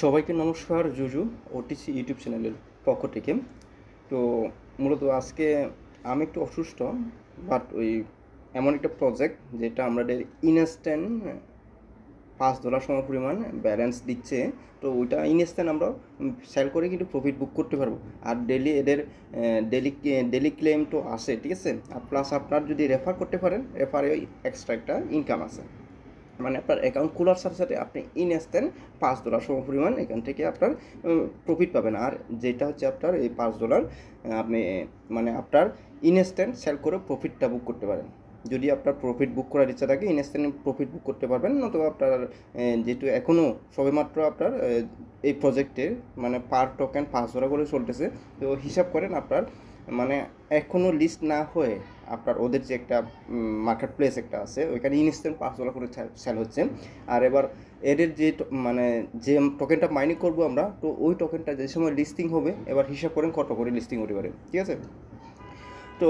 সবাইকে নমস্কার। জুজু OTC YouTube চ্যানেলের পক্ষ থেকে। তো মূলত আজকে আমি একটু অসুস্থ, বাট এমন একটা প্রজেক্ট যেটা আমাদের ইনস্ট্যান্ট $5 সমপরিমাণ ব্যালেন্স দিচ্ছে। তো ওইটা ইনস্ট্যান্ট আমরা সেল করে কিন্তু প্রফিট বুক করতে পারবো। আর ডেলি এদের ডেলি ক্লেম তো আসে, ঠিক আছে। আর প্লাস আপনার যদি রেফার করতে পারেন, রেফারে এক্সট্রা একটা ইনকাম আছে। মানে আপনার অ্যাকাউন্ট খোলার সাথে সাথে আপনি ইনস্ট্যান্ট $5 সমপরিমাণ এখান থেকে আপনার প্রফিট পাবেন। আর যেটা হচ্ছে আপনার এই $5 আপনি মানে আপনার ইনস্ট্যান্ট সেল করে প্রফিটটা বুক করতে পারেন। যদি আপনার প্রফিট বুক করার ইচ্ছা থাকে ইনস্ট্যান্ট প্রফিট বুক করতে পারবেন, নতুবা আপনার যেহেতু এখনও সবেমাত্র আপনার এই প্রজেক্টে মানে পার টোকেন $5 করে চলতেছে। তো হিসাব করেন আপনার মানে এখনও লিস্ট না হয়ে আপনার ওদের যে একটা মার্কেট প্লেস একটা আছে ওইখানে ইনস্ট্যান্ট $5 করে সেল হচ্ছে। আর এবার এদের যে মানে যে টোকেনটা মাইনিং করবো আমরা, তো ওই টোকেনটা যে সময় লিস্টিং হবে এবার হিসাব করেন কত করে লিস্টিং হতে পারে, ঠিক আছে। তো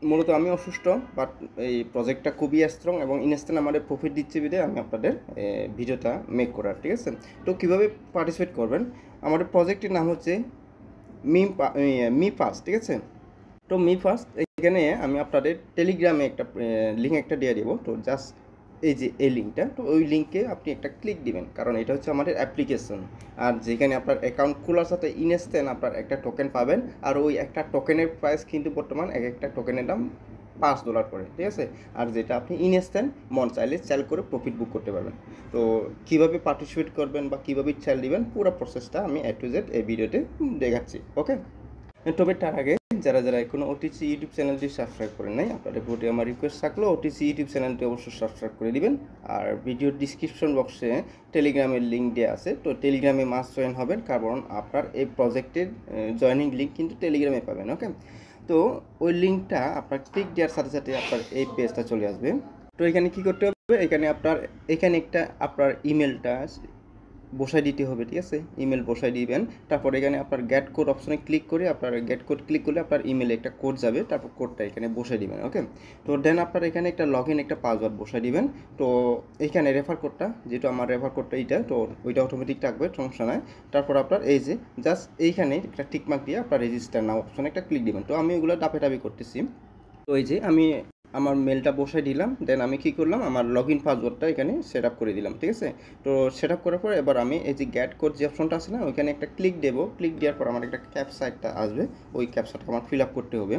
মূলত আমি অসুস্থ, বাট এই প্রজেক্টটা খুবই স্ট্রং এবং ইনস্ট্যান্ট আমাদের প্রফিট দিচ্ছে বিধে আমি আপনাদের ভিডিওটা মেক করার, ঠিক আছে। তো কীভাবে পার্টিসিপেট করবেন, আমাদের প্রজেক্টের নাম হচ্ছে মি ফার্স্ট, ঠিক আছে। তো মি ফার্স্ট এখানে আমি আপনাদের টেলিগ্রামে একটা লিঙ্ক একটা দিয়ে দেবো। তো জাস্ট এই যে এই লিঙ্কটা, তো ওই লিঙ্কে আপনি একটা ক্লিক দিবেন, কারণ এটা হচ্ছে আমাদের অ্যাপ্লিকেশন। আর যেখানে আপনার অ্যাকাউন্ট খোলার সাথে ইনস্ট্যান্ট আপনার একটা টোকেন পাবেন। আর ওই একটা টোকেনের প্রাইস কিন্তু বর্তমান একটা টোকেনের দাম $5 করে, ঠিক আছে। আর যেটা আপনি ইনস্ট্যান্ট মন চাইলে সেল করে প্রফিট বুক করতে পারবেন। তো কীভাবে পার্টিসিপেট করবেন বা কীভাবে সেল দিবেন পুরো প্রসেসটা আমি A to Z এই ভিডিওতে দেখাচ্ছি, ওকে। তবে তার আগে যারা যারা এখনো ওটিসি ইউটিউব চ্যানেলটি সাবস্ক্রাইব করেন নাই, আপনাদের প্রতি আমার রিকোয়েস্ট থাকলো ওটিসি ইউটিউব চ্যানেলটি অবশ্যই সাবস্ক্রাইব করে দিবেন। আর ভিডিওর ডিসক্রিপশন বক্সে টেলিগ্রামের লিঙ্ক দেওয়া আছে, তো টেলিগ্রামে মাস্ট জয়েন হবেন, কারণ আপনার এই প্রজেক্টের জয়েনিং লিঙ্ক কিন্তু টেলিগ্রামে পাবেন, ওকে। তো ওই লিঙ্কটা আপনার ক্লিক দেওয়ার সাথে সাথে আপনার এই পেজটা চলে আসবে। তো এখানে কী করতে হবে, এখানে একটা আপনার ইমেলটা বসাই দিতে হবে, ঠিক আছে। ইমেল বসাই দিবেন, তারপর এখানে আপনার গেট কোড অপশনে ক্লিক করে আপনার গেট কোড ক্লিক করলে আপনার ইমেলে একটা কোড যাবে, তারপর কোডটা এখানে বসাই দিবেন, ওকে। তো দেন আপনার এখানে একটা লগ ইন একটা পাসওয়ার্ড বসাই দিবেন। তো এখানে রেফার কোডটা, যেহেতু আমার রেফার কোডটা এইটা, তো ওইটা অটোমেটিক থাকবে, সমস্যা নাই। তারপর আপনার এই যে জাস্ট এইখানে একটা টিকমার্ক দিয়ে আপনার রেজিস্টার নাও অপশনে একটা ক্লিক দিবেন। তো আমি ওগুলো ডাপে করতেছি। তো এই যে আমি আমার মেলটা বসাই দিলাম, দেন আমি কী করলাম, আমার লগ ইন পাসওয়ার্ডটা এখানে সেট আপ করে দিলাম, ঠিক আছে। তো সেট আপ করার পর এবার আমি এই যে গেট কোড যে অপশনটা আছে না, ওইখানে একটা ক্লিক দেবো। ক্লিক দেওয়ার পর আমার একটা ক্যাপচা একটা আসবে, ওই ক্যাপচাটা আমার ফিল আপ করতে হবে।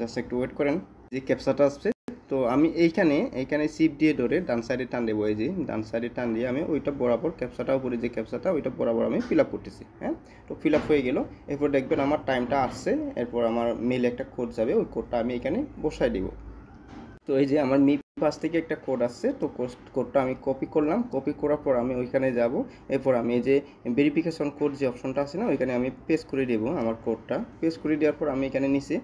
জাস্ট একটু ওয়েট করেন, যে ক্যাপচাটা আসছে। তো আমি এইখানে সিপ দিয়ে ধরে ডান সাইডে টান দেবো, এই যে ডান সাইডে টান দিয়ে আমি ওইটা বরাবর ক্যাপচাটা উপরে যে ক্যাপচাটা ওইটা বরাবর আমি ফিল আপ করতেছি, হ্যাঁ। তো ফিল আপ হয়ে গেল। এরপর দেখবেন আমার টাইমটা আসছে, এরপর আমার মেলে একটা কোড যাবে, ওই কোডটা আমি এখানে বসাই দেবো। তো এই যে আমার মি পাস থেকে একটা কোড আসছে, তো কোডটা আমি কপি করলাম। কপি করার পর আমি ওইখানে যাব। এরপর আমি এই যে ভেরিফিকেশন কোড যে অপশনটা আছে না, ওইখানে আমি পেস্ট করে দেবো আমার কোডটা। পেস্ট করে দেওয়ার পর আমি এখানে নিচে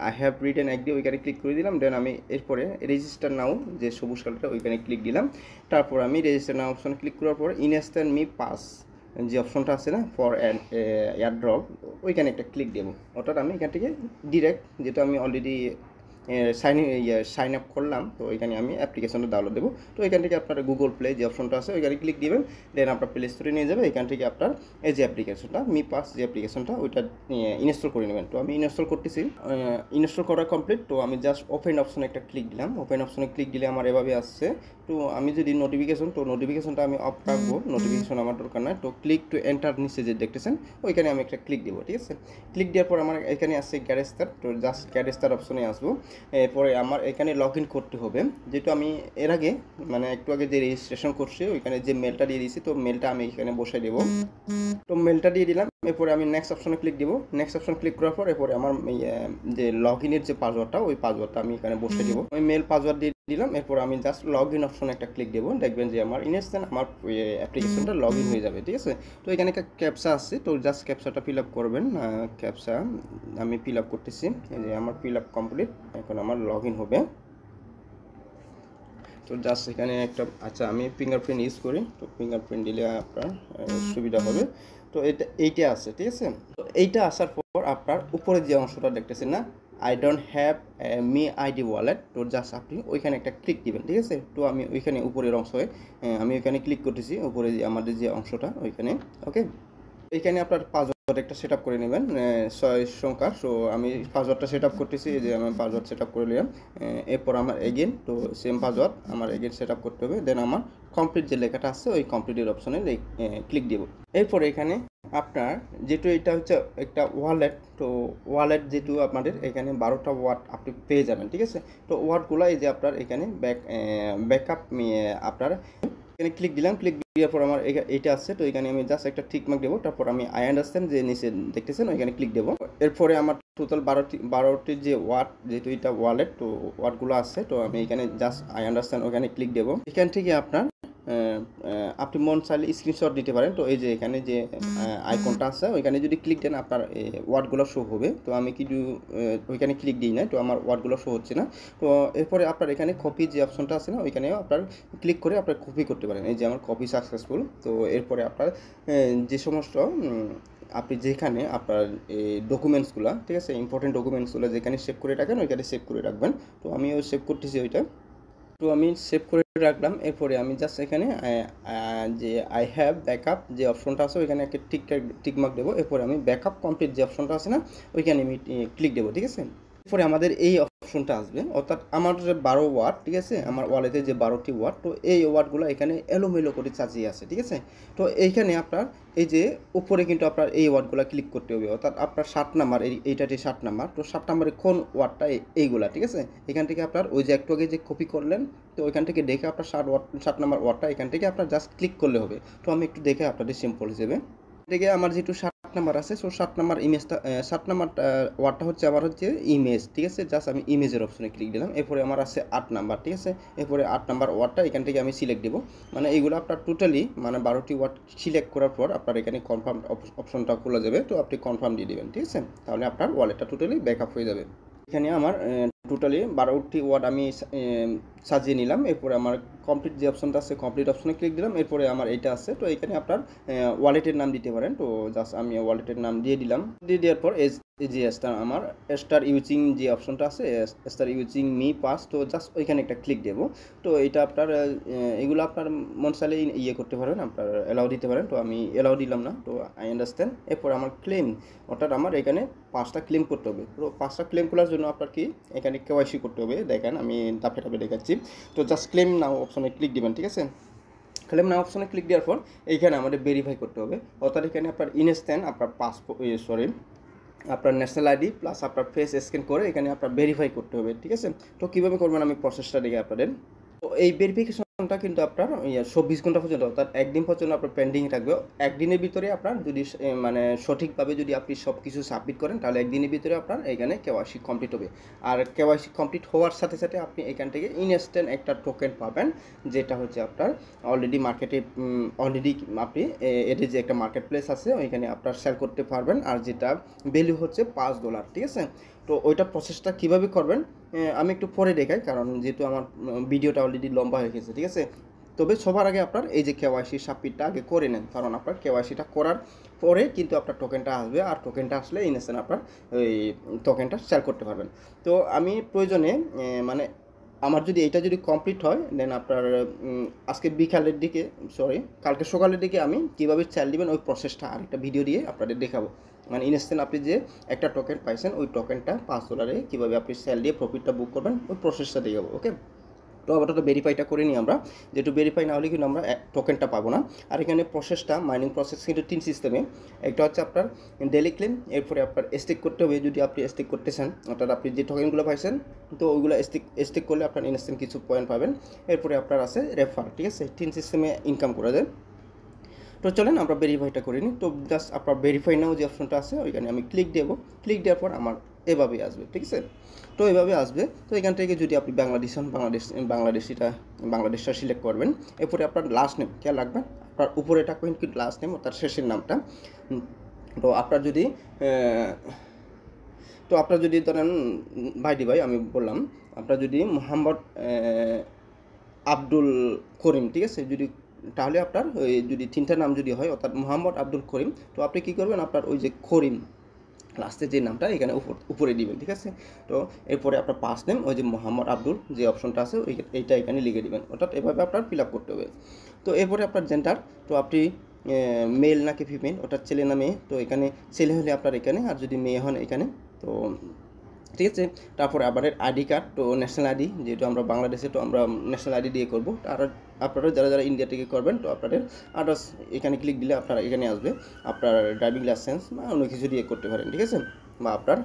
আই হ্যাভ রিটেন অ্যাগ্রি ওইখানে ক্লিক করে দিলাম। দেন আমি এরপরে রেজিস্টার নাও যে সবুজ কালারটা ওইখানে ক্লিক দিলাম। তারপর আমি রেজিস্টার নাও অপশনে ক্লিক করার পর ইনস্ট্যান্ট মি পাস যে অপশনটা আছে না ফর এয়ারড্রপ, ওইখানে একটা ক্লিক দেবো। অর্থাৎ আমি এখান থেকে ডিরেক্ট, যেটা আমি অলরেডি সাইন আপ করলাম, তো এখানে আমি অ্যাপ্লিকেশনটা ডাউনলোড দেবো। তো এখান থেকে আপনার গুগল প্লে যে অপশনটা আছে ওইখানে ক্লিক দিবেন। দেন আপনার প্লে স্টোরে নিয়ে যাবে। এখান থেকে আপনার এই যে অ্যাপ্লিকেশনটা মি পাস যে অ্যাপ্লিকেশনটা ওইটা ইনস্টল করে নেবেন। তো আমি ইনস্টল করতেছি। ইনস্টল করা কমপ্লিট। তো আমি জাস্ট ওপেন অপশনে একটা ক্লিক দিলাম। ওপেন অপশনে ক্লিক দিলে আমার এভাবে আসছে। তো আমি যদি নোটিফিকেশনটা আমি অফ রাখবো, নোটিফিকেশন আমার দরকার নয়। তো ক্লিক টু এন্টার নিচে যে দেখতেছেন ওইখানে আমি একটা ক্লিক দেবো, ঠিক আছে। ক্লিক দেওয়ার পর আমার এখানে আসছে গ্যারেস্টার। তো জাস্ট গ্যারেস্টার অপশনে আসবো। এরপরে আমার এখানে লগ ইন করতে হবে, যেহেতু আমি এর আগে মানে একটু আগে যে রেজিস্ট্রেশন করছি ওইখানে যে মেলটা দিয়ে দিয়েছি, তো মেলটা আমি এখানে বসাই দেবো। তো মেলটা দিয়ে দিলাম। এরপরে আমি নেক্সট অপশনে ক্লিক দেবো। নেক্সট অপশন ক্লিক করার পর এরপরে আমার যে লগ ইনের যে পাসওয়ার্ডটা ওই পাসওয়ার্ডটা আমি এখানে বসে দেবো। আমি মেল পাসওয়ার্ড দিয়ে দিলাম। এরপর আমি জাস্ট লগ ইন অপশনে একটা ক্লিক দেবো। দেখবেন যে আমার ইনস্ট্যান্ট আমার অ্যাপ্লিকেশনটা লগ ইন হয়ে যাবে, ঠিক আছে। তো এখানে একটা ক্যাপচা আসছে, তো জাস্ট ক্যাপচাটা ফিল আপ করবেন। ক্যাপচা আমি ফিল আপ করতেছি। এই যে আমার ফিল আপ কমপ্লিট। এখন আমার লগ ইন হবে। তো জাস্ট এখানে একটা আমি ফিঙ্গারপ্রিন্ট ইউজ করি। তো ফিঙ্গারপ্রিন্ট দিলে আপনার সুবিধা হবে। তো এইটা আছে, ঠিক আছে। তো এইটা আসার পর আপনার উপরে যে অংশটা দেখতেছেন না, I don't have me ID wallet, তো জাস্ট আপনি ওইখানে একটা ক্লিক দিবেন, ঠিক আছে। তো আমি ওইখানে উপরের অংশে আমি ওইখানে ক্লিক করতেছি, উপরে যে আমাদের যে অংশটা ওইখানে। ওকে, এইখানে আপনার পাসওয়ার্ড একটা সেট আপ করে নেবেন 6 সংখ্যার। সো আমি পাসওয়ার্ডটা সেট আপ করতেছি, এই যে আমি পাসওয়ার্ড সেট আপ করে নিলাম। এরপর আমার এগেন তো সেম পাসওয়ার্ড আমার এগেন সেট আপ করতে হবে। দেন আমার কমপ্লিট যে লেখাটা আছে ওই কমপ্লিটের অপশনে ক্লিক দেব। এরপর এখানে আপনার যেহেতু এটা হচ্ছে একটা ওয়ালেট, তো ওয়ালেট যেহেতু আপনাদের এখানে 12টা ওয়ার্ড আপনি পেয়ে যাবেন, ঠিক আছে। তো ওয়ার্ডগুলো এই যে আপনার এখানে ব্যাকআপ আপনার এখানে ক্লিক দিলাম। ক্লিক দেওয়ার পর আমার এইটা আছে, তো এখানে আমি জাস্ট একটা টিক মার্ক দেবো। তারপর আমি আই আন্ডারস্ট্যান্ড যে নিচে দেখতেছেন ওইখানে ক্লিক দেবো। এরপরে আমার টোটাল 12টি যে ওয়ার্ড, যেহেতু এটা ওয়ালেট, তো ওয়ার্ডগুলো আছে, তো আমি এখানে জাস্ট আই আন্ডারস্ট্যান্ড ওখানে ক্লিক দেবো। এখান থেকে আপনার আপনি মন চাইলে স্ক্রিনশট দিতে পারেন। তো এই যে এখানে যে আইকনটা আছে ওইখানে যদি ক্লিক দেন আপনার ওয়ার্ডগুলো শো হবে। তো আমি কিন্তু ওইখানে ক্লিক দিই না, তো আমার ওয়ার্ডগুলো শো হচ্ছে না। তো এরপরে আপনার এখানে কপি যে অপশনটা আছে না ওইখানেও আপনার ক্লিক করে আপনার কপি করতে পারেন। এই যে আমার কপি সাকসেসফুল। তো এরপরে আপনার যে সমস্ত আপনি যেখানে আপনার ডকুমেন্টসগুলো, ঠিক আছে, ইম্পর্টেন্ট ডকুমেন্টসগুলো যেখানে সেভ করে রাখেন ওইখানে সেভ করে রাখবেন। তো আমিও সেভ করতেছি ওইটা। তো আমি সেভ করে রাখলাম। এরপরে আমি জাস্ট এখানে যে আই হ্যাভ ব্যাকআপ যে অপশনটা আছে ওইখানে একটা টিক মার্ক দেবো। এরপরে আমি ব্যাকআপ কমপ্লিট যে অপশনটা আছে না ওইখানে আমি ক্লিক দেবো, ঠিক আছে। এরপরে আমাদের এই অপশনটা আসবে, অর্থাৎ আমার যে 12 ওয়ার্ড, ঠিক আছে, আমার ওয়ালেটে যে 12টি ওয়ার্ড, তো এই ওয়ার্ডগুলো এখানে এলোমেলো করে সাজিয়ে আছে, ঠিক আছে। তো এইখানে আপনার এই যে উপরে কিন্তু আপনার এই ওয়ার্ডগুলো ক্লিক করতে হবে, অর্থাৎ আপনার 7 নাম্বার, এইটাতে 7 নাম্বার, তো 7 নাম্বারে কোন ওয়ার্ডটা এইগুলা, ঠিক আছে। এখান থেকে আপনার ওই যে একটু আগে যে কপি করলেন, তো ওইখান থেকে দেখে আপনার 7 নাম্বার ওয়ার্ডটা এখান থেকে আপনার জাস্ট ক্লিক করলে হবে। তো আমি একটু দেখে আপনাদের সিম্পল হিসেবে থেকে আমার যেহেতু 7 নাম্বার আছে, সো 7 নাম্বার ইমেজটা 7 নাম্বার ওয়ার্ডটা হচ্ছে আমার হচ্ছে ইমেজ, ঠিক আছে। জাস্ট আমি ইমেজের অপশনে ক্লিক দিলাম। এরপরে আমার আছে 8 নাম্বার, ঠিক আছে। এরপরে 8 নাম্বার ওয়ার্ডটা এখান থেকে আমি সিলেক্ট দেবো। মানে এইগুলো আপনার টোটালি মানে 12টি ওয়ার্ড সিলেক্ট করার পর আপনার এখানে কনফার্ম অপশনটা খোলা যাবে। তো আপনি কনফার্ম দিয়ে দেবেন, ঠিক আছে। তাহলে আপনার ওয়ালেটটা টোটালি ব্যাকআপ হয়ে যাবে। এখানে আমার টোটালি 12টি ওয়ার্ড আমি সাজিয়ে নিলাম। এরপরে আমার কমপ্লিট যে অপশনটা আছে কমপ্লিট অপশনে ক্লিক দিলাম। এরপরে আমার এইটা আছে, তো এখানে আপনার ওয়ালেটের নাম দিতে পারেন। তো জাস্ট আমি ওয়ালেটের নাম দিয়ে দিলাম। দিয়ে দেওয়ার পর যে আমার স্টার ইউজিং যে অপশনটা আছে স্টার ইউজিং মি পাস, তো জাস্ট ওইখানে একটা ক্লিক দেবো। তো এটা আপনার এগুলো আপনার মন চাইলে ইয়ে করতে পারবেন, আপনার অ্যালাউ দিতে পারেন। তো আমি অ্যালাউ দিলাম না, তো আই আন্ডারস্ট্যান্ড। এরপর আমার ক্লেম, অর্থাৎ আমার এখানে 5টা ক্লেম করতে হবে। তো 5টা ক্লেম করার জন্য আপনার কি এখানে কেওয়াইসি করতে হবে। দেখেন আমি ধাপে ধাপে দেখাচ্ছি। তো জাস্ট ক্লেম নাও অপশনে ক্লিক দিবেন, ঠিক আছে। ক্লেম নাও অপশনে ক্লিক দেওয়ার পর এইখানে আমাদের ভেরিফাই করতে হবে, অর্থাৎ এখানে আপনার ইনস্ট্যান্ট আপনার পাসপোর্ট আপনার ন্যাশনাল আইডি প্লাস আপনার ফেস স্ক্যান করে এখানে আপনার ভেরিফাই করতে হবে, ঠিক আছে। তো কীভাবে করবেন আমি প্রসেসটা দেখে আপনাদের। তো এই ভেরিফিকেশনটা কিন্তু আপনার 24 ঘন্টা পর্যন্ত, অর্থাৎ একদিন পর্যন্ত আপনার পেন্ডিং থাকবে। একদিনের ভিতরে আপনার যদি মানে সঠিকভাবে যদি আপনি সব কিছু সাবমিট করেন তাহলে একদিনের ভিতরে আপনার এখানে কেওয়াইসি কমপ্লিট হবে। আর কেওয়াইসি কমপ্লিট হওয়ার সাথে সাথে আপনি এখান থেকে ইনস্ট্যান্ট একটা টোকেন পাবেন, যেটা হচ্ছে আপনার অলরেডি মার্কেটে অলরেডি আপনি এর যে একটা মার্কেট প্লেস আছে ওইখানে আপনার সেল করতে পারবেন। আর যেটা ভ্যালু হচ্ছে $5, ঠিক আছে। তো ওইটা প্রসেসটা কীভাবে করবেন আমি একটু পরে দেখাই, কারণ যেহেতু আমার ভিডিওটা অলরেডি লম্বা হয়ে গেছে, ঠিক আছে। তবে সবার আগে আপনার এই যে কেওয়াইসি সাবমিটটা আগে করে নেন, কারণ আপনার কেওয়াইসিটা করার পরে কিন্তু আপনার টোকেনটা আসবে। আর টোকেনটা আসলে ইনস্ট্যান্ট আপনার ওই টোকেনটা সেল করতে পারবেন। তো আমি প্রয়োজনে মানে আমার যদি এটা যদি কমপ্লিট হয় দেন আপনার আজকে বিকালের দিকে কালকে সকালের দিকে আমি কীভাবে সেল দিবেন ওই প্রসেসটা আরেকটা ভিডিও দিয়ে আপনাদের দেখাবো। মানে ইনস্ট্যান্ট আপনি যে একটা টোকেন পাইছেন ওই টোকেনটা $5 কীভাবে আপনি সেল দিয়ে প্রফিটটা বুক করবেন ওই প্রসেসটা দেখাবো। ওকে, তো আবার তো ভেরিফাইটা করে নিই আমরা, যেহেতু ভেরিফাই না হলে কিন্তু আমরা টোকেনটা পাবো না। আর এখানে প্রসেসটা মাইনিং প্রসেস কিন্তু 3 সিস্টেমে। একটা হচ্ছে আপনার ডেলি ক্লেম, এরপরে আপনার স্টেক করতে হবে যদি আপনি স্টেক করতে চান, অর্থাৎ আপনি যে টোকেনগুলো পাইছেন তো ওইগুলো স্টেক করলে আপনার ইনস্ট্যান্ট কিছু পয়েন্ট পাবেন। এরপরে আপনার আছে রেফার, ঠিক আছে। 3 সিস্টেমে ইনকাম করা যায়। তো চলেন আমরা ভেরিফাইটা করে নিই। তো জাস্ট আপনার ভেরিফাই নাও যে অপশনটা আছে ওইখানে আমি ক্লিক দেবো। ক্লিক দেওয়ার পর আমার এভাবেই আসবে, ঠিক আছে। তো এভাবে আসবে। তো এখান থেকে যদি আপনি বাংলাদেশ হন বাংলাদেশটা সিলেক্ট করবেন। এরপরে আপনার লাস্ট নেম খেয়াল রাখবেন, আপনার উপরে এটা কিন্তু লাস্ট নেম অর্থাৎ শেষের নামটা। তো আপনার যদি ধরেন ভাই আমি বললাম আপনার যদি মোহাম্মদ আব্দুল করিম, ঠিক আছে, যদি তাহলে আপনার ওই যদি 3টা নাম যদি হয় অর্থাৎ মোহাম্মদ আব্দুল করিম, তো আপনি কী করবেন আপনার ওই যে করিম লাস্টে যে নামটা এখানে উপরে দিবেন, ঠিক আছে। তো এরপরে আপনার পাস নেম ওই যে মোহাম্মদ আব্দুল যে অপশনটা আছে এইটা এখানে লিখে দিবেন, অর্থাৎ এভাবে আপনার ফিল আপ করতে হবে। তো এরপরে আপনার জেন্ডার, তো আপনি মেল নাকি ফিমেল, অর্থাৎ ছেলে না মেয়ে, তো এখানে ছেলে হলে আপনার এখানে, আর যদি মেয়ে হন এখানে। তো ঠিক আছে। তারপরে আপনাদের আইডি কার্ড, তো ন্যাশনাল আইডি, যেহেতু আমরা বাংলাদেশে, তো আমরা ন্যাশনাল আইডি দিয়ে করবো। আর আপনারা যারা যারা ইন্ডিয়া থেকে করবেন, তো আপনাদের আদার্স এখানে ক্লিক দিলে আপনারা এখানে আসবে আপনার ড্রাইভিং লাইসেন্স বা অন্য কিছু দিয়ে করতে পারেন, ঠিক আছে। বা আপনার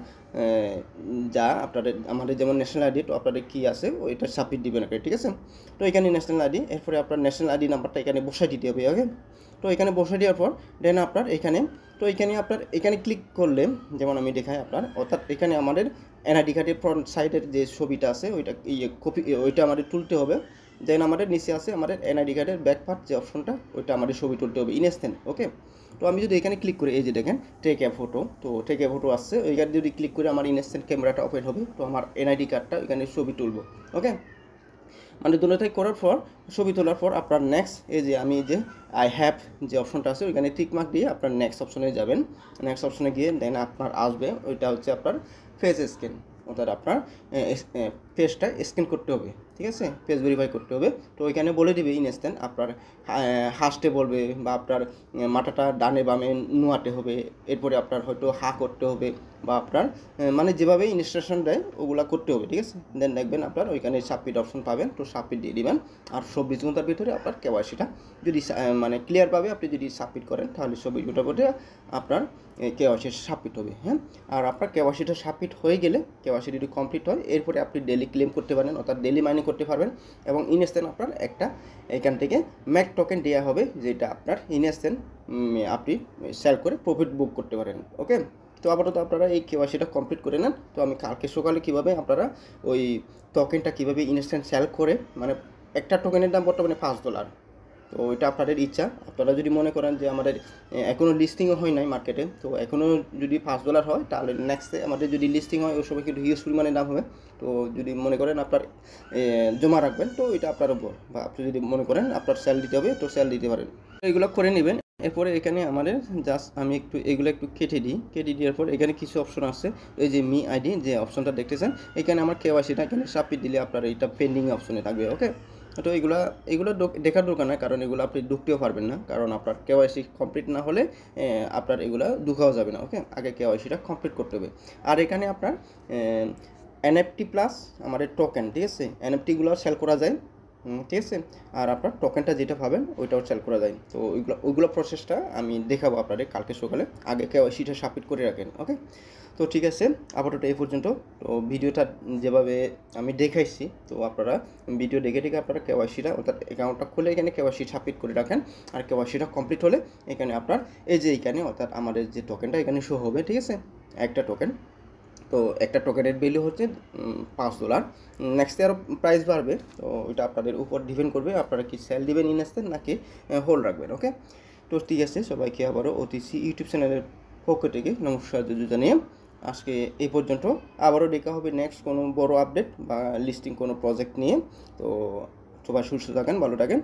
যা আপনাদের আমাদের যেমন ন্যাশনাল আইডি, তো আপনাদের কী আছে ওইটা সাবমিট দিবেন একটা, ঠিক আছে। তো এখানে ন্যাশনাল আইডি, এরপরে আপনার ন্যাশনাল আইডি নাম্বারটা এখানে বসাই দিতে হবে, ওকে। তো এখানে বসে দেওয়ার পর দেন আপনার এখানে, তো এখানে আপনার এখানে ক্লিক করলে যেমন আমি দেখাই আপনার, অর্থাৎ এখানে আমাদের এনআইডি কার্ডের ফ্রন্ট সাইডের যে ছবিটা আছে ওইটা কপি, ওইটা আমাদের তুলতে হবে। দেন আমাদের নিচে আছে আমাদের এনআইডি কার্ডের ব্যাক পার্ট যে অপশনটা, ওইটা আমাদের ছবি তুলতে হবে ইনস্ট্যান্ট, ওকে। তো আমি যদি এখানে ক্লিক করি, এই যে দেখেন টেক এ ফটো, তো টেক এ ফটো আসছে, ওইখানে যদি ক্লিক করে আমার ইনস্ট্যান্ট ক্যামেরাটা ওপেন হবে, তো আমার এনআইডি কার্ডটা ওইখানে ছবি তুলবো, ওকে। মানে দুটোটাই করার পর, ছবি তোলার পর আপনার নেক্সট, এই যে আমি যে আই হ্যাভ যে অপশনটা আছে ওইখানে টিক মার্ক দিয়ে আপনার নেক্সট অপশনে যাবেন। নেক্সট অপশনে গিয়ে দেন আপনার আসবে ওইটা হচ্ছে আপনার ফেস স্ক্যান, অর্থাৎ আপনার ফেসটা স্ক্যান করতে হবে, ঠিক আছে, ফেস ভেরিফাই করতে হবে। তো ওইখানে বলে দিবে ইনস্ট্যান্ট আপনার হাসতে বলবে, বা আপনার মাথাটা ডানে বামে নোয়াতে হবে, এরপরে আপনার হয়তো হা করতে হবে, বা আপনার মানে যেভাবে ইনস্ট্রাকশন দেয় ওগুলা করতে হবে, ঠিক আছে। দেন দেখবেন আপনার ওইখানে সাবমিট অপশন পাবেন, তো সাবমিট দিয়ে দিবেন। আর 24 ঘন্টার ভিতরে আপনার কেওয়াইসিটা যদি মানে ক্লিয়ার পাবে, আপনি যদি সাবমিট করেন তাহলে 24 ঘন্টার মধ্যে আপনার কেওয়াইসি সাবমিট হবে, হ্যাঁ। আর আপনার কেওয়াইসিটা সাবমিট হয়ে গেলে, কেওয়াইসি যদি কমপ্লিট হয়, এরপরে আপনি ডেলি ক্লেম করতে পারেন, অর্থাৎ ডেলি মাইনিং করতে পারবেন। এবং ইনস্ট্যান্ট আপনার একটা এখান থেকে ম্যাক টোকেন দেওয়া হবে, যেটা আপনার ইনস্ট্যান্ট আপনি সেল করে প্রফিট বুক করতে পারেন, ওকে। তো আপাতত আপনারা এই কেওয়াইসিটা কমপ্লিট করে নেন। তো আমি কালকে সকালে কীভাবে আপনারা ওই টোকেনটা কীভাবে ইনস্ট্যান্ট সেল করে, মানে একটা টোকেনের দাম বর্তমানে $5, তো এটা আপনাদের ইচ্ছা। আপনারা যদি মনে করেন যে আমাদের এখনও লিস্টিংও হয় নাই মার্কেটে, তো এখনও যদি $5 হয়, তাহলে নেক্সটে আমাদের যদি লিস্টিং হয় ওই সময় কিন্তু হিউজ পরিমাণে দাম হবে। তো যদি মনে করেন আপনার জমা রাখবেন, তো এটা আপনার উপর, বা আপনি যদি মনে করেন আপনার সেল দিতে হবে, তো সেল দিতে পারেন, এগুলো করে নেবেন। এরপরে এখানে আমাদের জাস্ট আমি একটু এগুলো একটু কেটে দিই, কেটে দেওয়ার পর এখানে কিছু অপশন আছে, এই যে মি আইডি যে অপশনটা দেখতেছেন, এখানে আমার কেওয়াইসিটা এখানে সাবমিট দিলে আপনার এটা পেন্ডিং অপশনে থাকবে, ওকে। তো এগুলো দেখার দরকার না, কারণ এগুলো আপনি ঢুকতেও পারবেন না, কারণ আপনার কেওয়াইসি কমপ্লিট না হলে আপনার এগুলো ঢুকাও যাবে না, ওকে। আগে কেওয়াইসিটা কমপ্লিট করতে হবে। আর এখানে আপনার এনএফটি প্লাস আমাদের টোকেন, ঠিক আছে, এনএফটিগুলো সেল করা যায়, ঠিক আছে। আর আপনার টোকেনটা যেটা পাবেন ওইটাও সেল করা যায়। তো ওইগুলো প্রসেসটা আমি দেখাবো আপনাদের কালকে সকালে, আগে কেওয়াইসিটা সাবমিট করে রাখেন, ওকে। তো ঠিক আছে, আপাতত এই পর্যন্ত। তো ভিডিওটা যেভাবে আমি দেখাইছি, তো আপনারা ভিডিও দেখে দেখে আপনারা কেওয়াইসিটা, অর্থাৎ অ্যাকাউন্টটা খুলে এখানে কেওয়াইসি সাবমিট করে রাখেন। আর কেওয়াইসিটা কমপ্লিট হলে এখানে আপনার এই যে এখানে, অর্থাৎ আমাদের যে টোকেনটা এখানে শো হবে, ঠিক আছে, একটা টোকেন। তো একটা টোকেনের ভ্যালু হচ্ছে $5। নেক্সটে আরও প্রাইস বাড়বে, তো ওইটা আপনাদের উপর ডিপেন্ড করবে, আপনারা কি সেল দিবেন ইনস্ট্যান্ট নাকি হোল্ড রাখবেন, ওকে। তো ঠিক আছে, সবাইকে আবারও ওটিসি ইউটিউব চ্যানেলের পক্ষ থেকে নমস্কার জানিয়ে আজকে এই পর্যন্ত। আবারও দেখা হবে নেক্সট কোনো বড় আপডেট বা লিস্টিং কোনো প্রজেক্ট নিয়ে। তো সবাই সুস্থ থাকেন, ভালো থাকেন।